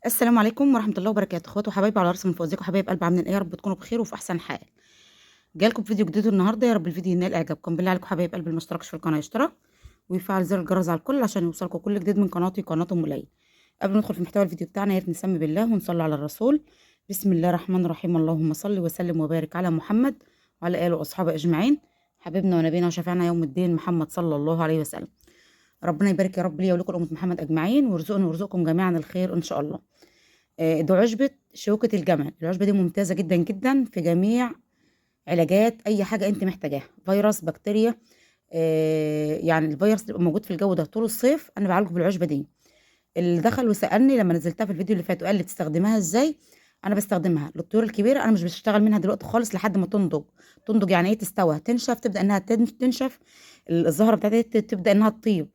السلام عليكم ورحمة الله وبركاته، اخواتي وحبايبي على رأس من فوق، ازيكم حبايب قلبي عاملين ايه؟ يا رب تكونوا بخير وفي احسن حال. جايلكم فيديو جديد النهارده، يا رب الفيديو ينال اعجابكم. بالله عليكم حبايب قلبي اللي ما اشتركش في القناة يشترك ويفعل زر الجرس على الكل عشان يوصلكم كل جديد من قناتي قناة ام ليلى. قبل ما ندخل في محتوى الفيديو بتاعنا يا ريت نسمي بالله ونصلي على الرسول. بسم الله الرحمن الرحيم، اللهم صل وسلم وبارك على محمد وعلى اله واصحابه اجمعين. حبيبنا ونبينا وشفيعنا يوم الدين محمد صلى الله عليه وسلم. ربنا يبارك يا رب لي ولكم أمة محمد أجمعين، ويرزقني ويرزقكم جميعا الخير إن شاء الله. ده عشبة شوكة الجمل. العشبة دي ممتازة جدا جدا في جميع علاجات أي حاجة أنت محتاجاها، فيروس بكتيريا. يعني الفيروس اللي بيبقى موجود في الجو ده طول الصيف أنا بعالجه بالعشبة دي. اللي دخل وسألني لما نزلتها في الفيديو اللي فات وقال لي بتستخدمها ازاي، انا بستخدمها للطيور الكبيره. انا مش بشتغل منها دلوقتي خالص لحد ما تنضج. تنضج يعني ايه؟ تستوى، تنشف، تبدا انها تنشف. الزهره بتاعتها تبدا انها تطيب،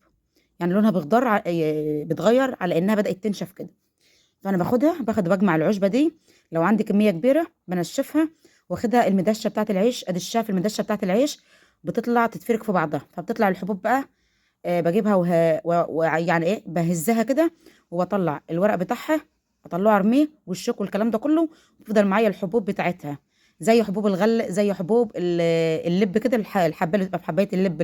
يعني لونها بيتغير على انها بدات تنشف كده. فانا بجمع العشبه دي. لو عندي كميه كبيره بنشفها، واخدها المدشه بتاعه العيش، ادشها في المدشه بتاعه العيش، بتطلع تتفرك في بعضها، فبتطلع الحبوب بقى. بجيبها ويعني ايه بهزها كده، وبطلع الورق بتاعها، اطلعه ارميه والشوك والكلام ده كله. بتفضل معايا الحبوب بتاعتها زي حبوب الغل، زي حبوب اللب كده. الحبه اللي بتبقى في حبايه اللب،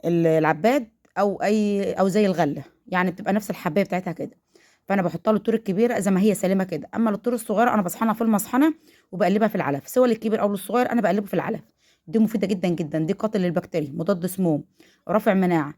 العباد، او زي الغله، يعني بتبقى نفس الحبايه بتاعتها كده. فانا بحطها للطور الكبيره زي ما هي سليمه كده، اما للطور الصغيره انا بصحنها في المصحنه وبقلبها في العلف، سواء للكبير او للصغير انا بقلبه في العلف. دي مفيده جدا جدا، دي قاتل للبكتيريا، مضاد سموم، رافع مناعه،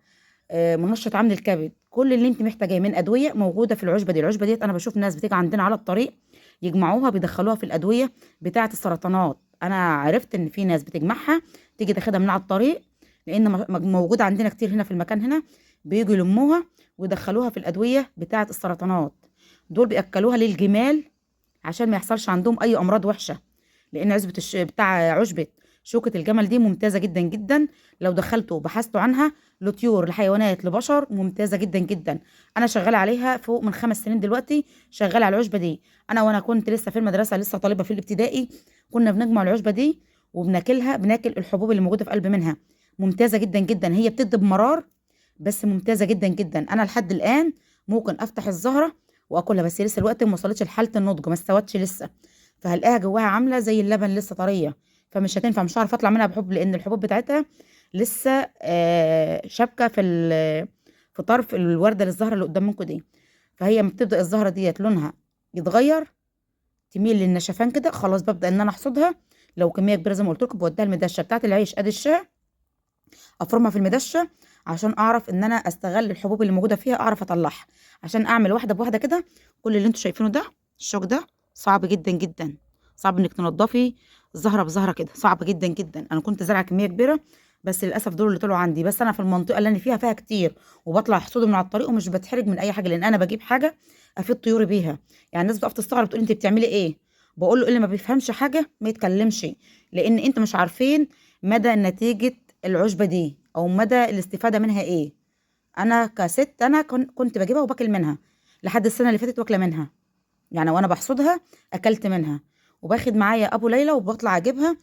منشط عامل الكبد. كل اللي انت محتاجاه من ادويه موجوده في العشبه دي. العشبه ديت انا بشوف ناس بتيجي عندنا على الطريق يجمعوها بيدخلوها في الادويه بتاعه السرطانات. انا عرفت ان في ناس بتجمعها تيجي تاخدها من على الطريق، لان موجوده عندنا كتير هنا في المكان هنا. بييجوا يلموها ويدخلوها في الادويه بتاعه السرطانات. دول بياكلوها للجمال عشان ما يحصلش عندهم اي امراض وحشه. لان بتاع عشبه شوكه الجمل دي ممتازه جدا جدا. لو دخلتوا وبحثتوا عنها، لطيور، لحيوانات، لبشر، ممتازه جدا جدا. انا شغاله عليها فوق من 5 سنين دلوقتي، شغاله على العشبه دي. وانا كنت لسه في المدرسه، لسه طالبه في الابتدائي، كنا بنجمع العشبه دي وبناكلها، بناكل الحبوب اللي موجوده في قلب منها. ممتازه جدا جدا، هي بتدي بمرار بس ممتازه جدا جدا. انا لحد الان ممكن افتح الزهره واكلها، بس لسه الوقت ما وصلتش لحاله النضج، ما استوتش لسه. فهلاقيها جواها عامله زي اللبن لسه طريه، فمش هتنفع، مش هعرف اطلع منها بحب، لان الحبوب بتاعتها لسه شابكه في طرف الورده الزهره اللي قدام منكم دي. فهي لما بتبدا الزهره ديت لونها يتغير، تميل للنشفان كده، خلاص ببدا ان انا احصدها. لو كميه كبيره زي ما قلت لكم بوديها المدشه بتاعت العيش، ادي الشاه، افرمها في المدشه عشان اعرف ان انا استغل الحبوب اللي موجوده فيها، اعرف اطلعها عشان اعمل واحده بواحده كده. كل اللي انتوا شايفينه ده، الشوك ده صعب جدا جدا. صعب انك تنضفي زهره بزهره كده، صعب جدا جدا. انا كنت زارعه كميه كبيره، بس للاسف دول اللي طلعوا عندي. بس انا في المنطقه اللي انا فيها كتير، وبطلع احصده من على الطريق ومش بتحرج من اي حاجه، لان انا بجيب حاجه افيد طيوري بيها. يعني الناس بتقف تستغرب تقول انت بتعملي ايه. بقول له اللي ما بيفهمش حاجه ما يتكلمش، لان انت مش عارفين مدى نتيجه العشبه دي او مدى الاستفاده منها ايه. انا كست انا كنت بجيبها وباكل منها لحد السنه اللي فاتت، واكله منها. يعني وانا بحصدها اكلت منها، وباخد معايا ابو ليلى وبطلع اجيبها.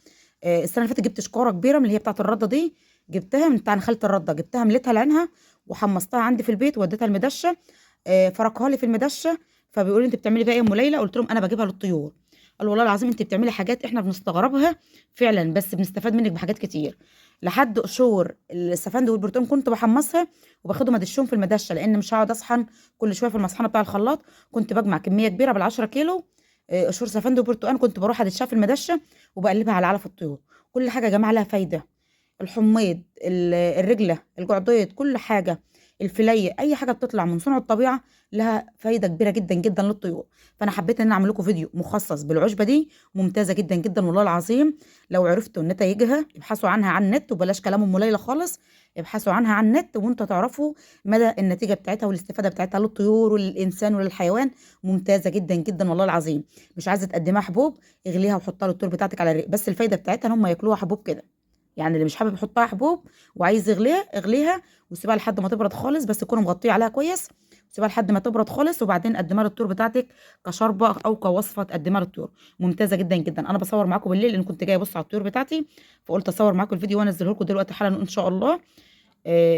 السنه اللي فاتت جبت شكاره كبيره من اللي هي بتاعه الرده دي، جبتها من بتاع خاله الرده، جبتها مليتها لعينها وحمصتها عندي في البيت ووديتها المدشه. فركها لي في المدشه. فبيقولوا لي انت بتعملي بقى ايه يا ام ليلى؟ قلت لهم انا بجيبها للطيور. قالوا والله العظيم انت بتعملي حاجات احنا بنستغربها فعلا، بس بنستفاد منك بحاجات كتير. لحد قشور السفند والبرتقال كنت بحمصها وباخدهم ادشهم في المدشه، لان مش هقعد اصحن كل شويه في المصحنه بتاع الخلاط. كنت بجمع كميه كبيره بال10 كيلو قشور سفند وبرتقال، كنت بروح ادشها في المدشه وبقلبها على علف الطيور. كل حاجه يا جماعه لها فايده. الحميض، الرجله، الجعضيد، كل حاجه، الفليه، اي حاجه بتطلع من صنع الطبيعه لها فايده كبيره جدا جدا للطيور. فانا حبيت ان أنا اعمل لكم فيديو مخصص بالعشبه دي، ممتازه جدا جدا والله العظيم. لو عرفتوا نتائجها ابحثوا عنها على النت، وبلاش كلام ام ليلى خالص. ابحثوا عنها على النت وانتوا تعرفوا مدى النتيجه بتاعتها والاستفاده بتاعتها للطيور وللانسان وللحيوان. ممتازه جدا جدا والله العظيم. مش عايزه تقدمها حبوب، اغليها وحطها للطيور بتاعتك على الريق، بس الفايده بتاعتها ان هم ياكلوها حبوب كده. يعني اللي مش حابب يحطها حبوب وعايز يغليها، اغليها وسيبها لحد ما تبرد خالص، بس تكون مغطيه عليها كويس. سيبها لحد ما تبرد خالص وبعدين قدمها للطيور بتاعتك كشوربه او كوصفه تقدمها للطيور. ممتازه جدا جدا. انا بصور معاكم بالليل لان كنت جايه ابص على الطيور بتاعتي، فقلت اصور معاكم الفيديو وانزله لكم دلوقتي حالا ان شاء الله.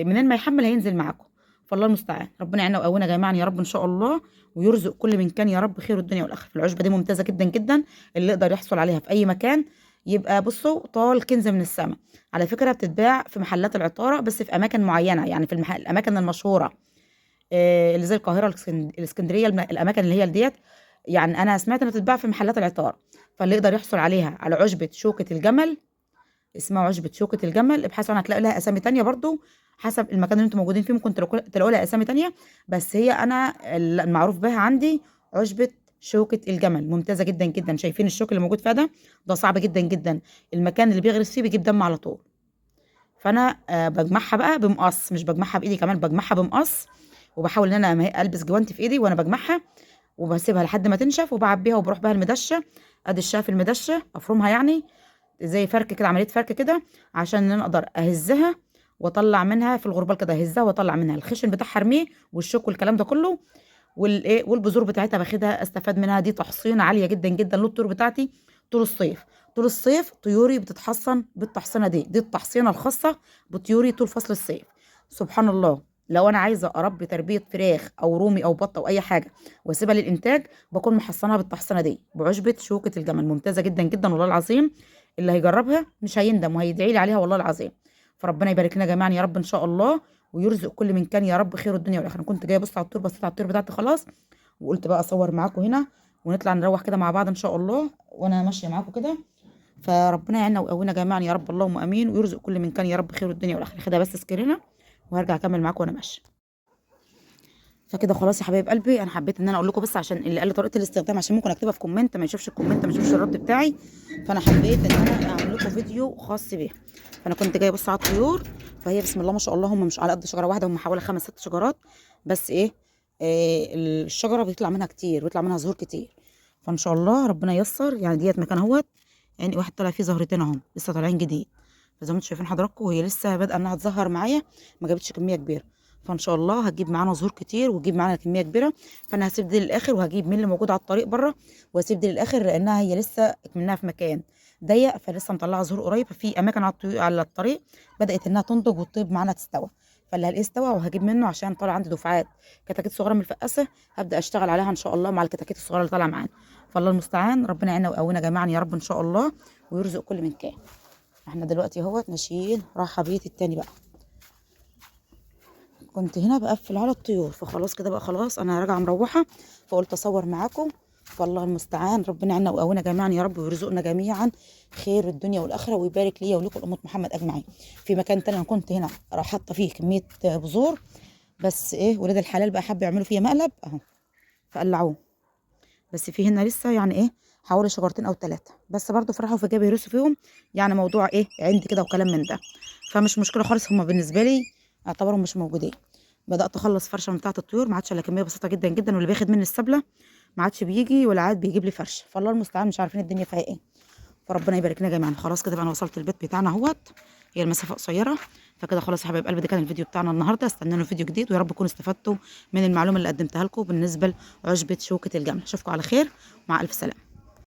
منين ما يحمل هينزل معاكم. فالله المستعان. ربنا يعيننا ويقوينا جميعا يا رب ان شاء الله، ويرزق كل من كان يا رب خير الدنيا والاخره. العشبه دي ممتازه جدا جدا، اللي يقدر يحصل عليها في اي مكان يبقى بصوا طال كنز من السماء. على فكره بتتباع في محلات العطاره بس في اماكن معينه، يعني في الاماكن المشهوره اللي زي القاهره، الاسكندريه، الاماكن اللي هي ديت. يعني انا سمعت انها بتتباع في محلات العطار. فاللي يقدر يحصل عليها على عشبه شوكه الجمل، اسمها عشبة شوكة الجمل، ابحثوا عنها هتلاقوا لها اسامي تانية برضو حسب المكان اللي انتم موجودين فيه، ممكن تلاقوا لها اسامي تانية. بس هي انا المعروف بها عندي عشبة شوكة الجمل، ممتازة جدا جدا. شايفين الشوك اللي موجود فيها ده صعب جدا جدا، المكان اللي بيغرس فيه بيجيب دم على طول. فانا بجمعها بقى بمقص، مش بجمعها بايدي، كمان بجمعها بمقص، وبحاول ان انا البس جوانتي في ايدي وانا بجمعها، وبسيبها لحد ما تنشف وبعبيها وبروح بها المدشه. ادي الشاف المدشه افرمها يعني زي فرك كده، عمليه فرك كده، عشان ان انا اقدر اهزها واطلع منها في الغربال كده، اهزها واطلع منها الخشن بتاعها ارميه والشوك والكلام ده كله، والايه والبذور بتاعتها باخدها استفاد منها. دي تحصينه عاليه جدا جدا للطيور بتاعتي طول الصيف. طول الصيف طيوري بتتحصن بالتحصينه دي التحصينه الخاصه بطيوري طول فصل الصيف. سبحان الله. لو انا عايزه اربي تربيه فراخ او رومي او بطه او اي حاجه واسيبها للانتاج، بكون محصنها بالتحصينه دي بعشبه شوكه الجمل، ممتازه جدا جدا والله العظيم. اللي هيجربها مش هيندم وهيدعي لي عليها والله العظيم. فربنا يبارك لنا جميعا يا رب ان شاء الله، ويرزق كل من كان يا رب خير الدنيا والاخره. كنت جايه ابص على الطيور، بصيت على الطيور بتاعتي خلاص، وقلت بقى اصور معاكم هنا ونطلع نروح كده مع بعض ان شاء الله وانا ماشيه معاكم كده. فربنا يعيننا ويقوينا جميعا يا رب، اللهم امين، ويرزق كل من كان يا رب خير الدنيا والاخره. خدها بس سكرينه وهرجع اكمل معاكم وانا ماشيه. فكده خلاص يا حبايب قلبي، انا حبيت ان انا اقول لكم بس عشان اللي قال لي طريقه الاستخدام، عشان ممكن اكتبها في كومنت ما يشوفش الكومنت ما يشوفش الرد بتاعي. فانا حبيت ان انا اعمل لكم فيديو خاص بيها. فانا كنت جايه بص على الطيور، فهي بسم الله ما شاء الله هم مش على قد شجره واحده، هم حوالي 5 6 شجرات. بس ايه الشجره بيطلع منها كتير، بيطلع منها زهور كتير. فان شاء الله ربنا ييسر. يعني ديت مكان اهوت، يعني واحد طلع فيه زهرتين اهم لسه طالعين جديد. فزي ما انتم شايفين حضراتكم وهي لسه بادئه انها تزهر معايا، ما جابتش كميه كبيره. فان شاء الله هتجيب معانا زهور كتير وتجيب معانا كميه كبيره. فانا هسيب دي للاخر، وهجيب من اللي موجود على الطريق بره وهسيب دي للاخر، لانها هي لسه منها في مكان ضيق، فلسه مطلعه زهور قريب. ففي اماكن على الطريق بدات انها تنضج وتطيب معانا تستوى. فاللي هلاقيه استوى وهجيب منه، عشان طالع عندي دفعات كتاكيت صغيره من الفقاسه، هبدا اشتغل عليها ان شاء الله مع الكتاكيت الصغيره اللي طالعه معانا. فالله المستعان. ربنا يعيننا ويقوينا جميعا يا رب ان شاء الله، ويرزق كل من كان. احنا دلوقتي اهوت ماشيين رايحه بيت التاني بقى. كنت هنا بقفل على الطيور، فخلاص كده بقى خلاص انا راجعه مروحه، فقلت اصور معاكم. فالله المستعان. ربنا يعيننا ويقوينا جميعا يا رب، ويرزقنا جميعا خير الدنيا والاخره، ويبارك ليا ولكم امه محمد اجمعين. في مكان تاني انا كنت هنا راح حاطه فيه كميه بذور، بس ايه ولاد الحلال بقى حبوا يعملوا فيها مقلب اهو فقلعوه. بس في هنا لسه يعني ايه حوالي شجرتين او 3 بس، برضو فرحوا في جابوا يرسوا فيهم. يعني موضوع ايه عندي كده وكلام من ده، فمش مشكله خالص، هما بالنسبه لي اعتبرهم مش موجودين. بدات اخلص فرشه من بتاعه الطيور، ما عادش الا كميه بسيطه جدا جدا، واللي بياخد مني السبله ما عادش بيجي ولا عاد بيجيب لي فرشه. فالله المستعان مش عارفين الدنيا فيها ايه. فربنا يبارك لنا جميعا. خلاص كده بقى انا وصلت البيت بتاعنا اهوت، هي المسافه قصيره. فكده خلاص يا حبايب قلبي، ده كان الفيديو بتاعنا النهارده. استنونا فيديو جديد، ويا رب تكونوا استفدتوا من المعلومه اللي قدمتها لكم بالنسبه لعشبه شوكه الجمل. اشوفكم على خير، مع الف سلامه.